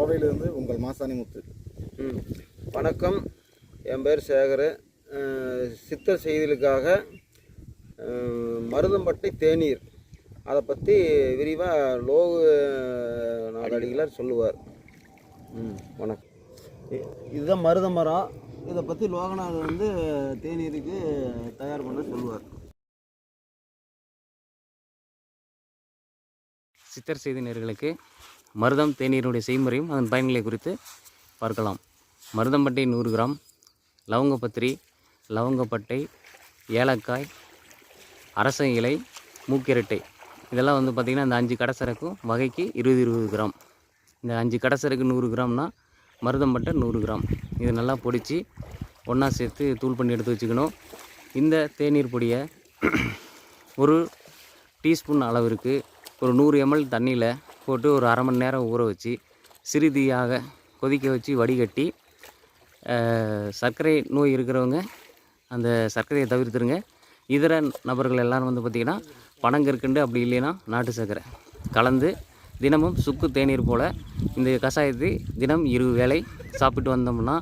கோவையிலிருந்து உங்கள் மாசாணி முத்து. வணக்கம், என் பேர் சேகர். சித்தர் செய்திகளுக்காக மருதம்பட்டை தேநீர் அதை பற்றி விரிவாக லோகு நாளடிகளார் சொல்லுவார். வணக்கம். இதுதான் மருத மரம். இதை பற்றி லோகநாதர் வந்து தேநீருக்கு தயார் பண்ண சொல்லுவார். சித்தர் செய்தி நேயர்களுக்கு மருதம் தேநீருடைய செய்முறையும் அதன் பயன்களை குறித்து பார்க்கலாம். மருதம்பட்டை 100 கிராம், லவங்கப்பத்திரி, லவங்கப்பட்டை, ஏலக்காய், அரச இலை, மூக்கிரட்டை, இதெல்லாம் வந்து பார்த்திங்கன்னா இந்த 5 கடைசரக்கும் வகைக்கு 20 கிராம். இந்த 5 கடைசரக்கு 100 கிராம்னா மருதம்பட்டை 100 கிராம். இது நல்லா பொடித்து ஒன்றா சேர்த்து தூள் பண்ணி எடுத்து வச்சுக்கணும். இந்த தேநீர் பொடியை ஒரு டீஸ்பூன் அளவிற்கு ஒரு 100 ml தண்ணியில் போட்டு ஒரு அரை மணி நேரம் ஊற வச்சு சிறிதியாக கொதிக்க வச்சு வடிகட்டி, சர்க்கரை நோய் இருக்கிறவங்க அந்த சர்க்கரையை தவிர்த்துருங்க. இதர நபர்கள் எல்லோரும் வந்து பார்த்திங்கன்னா பனங்கற்கண்டு, அப்படி இல்லைன்னா நாட்டு சர்க்கரை கலந்து தினமும் சுக்கு தேநீர் போல் இந்த கஷாயத்தை தினம் 2 வேளை சாப்பிட்டு வந்தோம்னா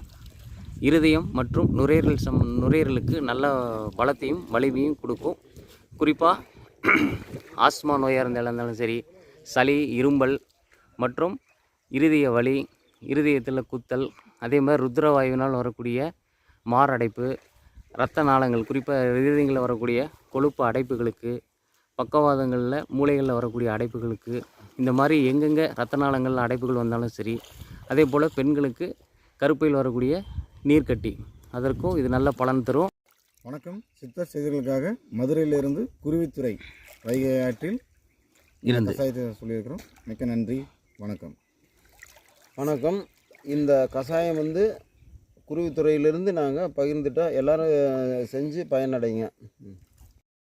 இருதயம் மற்றும் நுரையீரலுக்கு நல்ல பலத்தையும் வலிமையும் கொடுக்கும். குறிப்பாக ஆஸ்மா நோயாக இருந்தாலும் சரி, சளி, இரும்பல் மற்றும் இருதய வலி, இருதயத்தில் குத்தல், அதே மாதிரி ருத்ரவாயுவினால் வரக்கூடிய மாரடைப்பு, இரத்த நாளங்கள், குறிப்பாக இருதயங்களில் வரக்கூடிய கொழுப்பு அடைப்புகளுக்கு, பக்கவாதங்களில் மூளைகளில் வரக்கூடிய அடைப்புகளுக்கு, இந்த மாதிரி எங்கெங்கே இரத்த நாளங்களில் அடைப்புகள் வந்தாலும் சரி, அதே போல் பெண்களுக்கு கருப்பையில் வரக்கூடிய நீர்க்கட்டி, அதற்கும் இது நல்ல பலன் தரும். வணக்கம். சித்தர் செய்திகளுக்காக மதுரையிலிருந்து குருவித்துறை வைகை ஆற்றில் இருந்து கஷாயத்தை சொல்லியிருக்கிறோம். மிக்க நன்றி. வணக்கம். வணக்கம். இந்த கஷாயம் வந்து குருவித்துறையிலிருந்து நாங்கள் பகிர்ந்துட்டோம். எல்லோரும் செஞ்சு பயனடைங்க.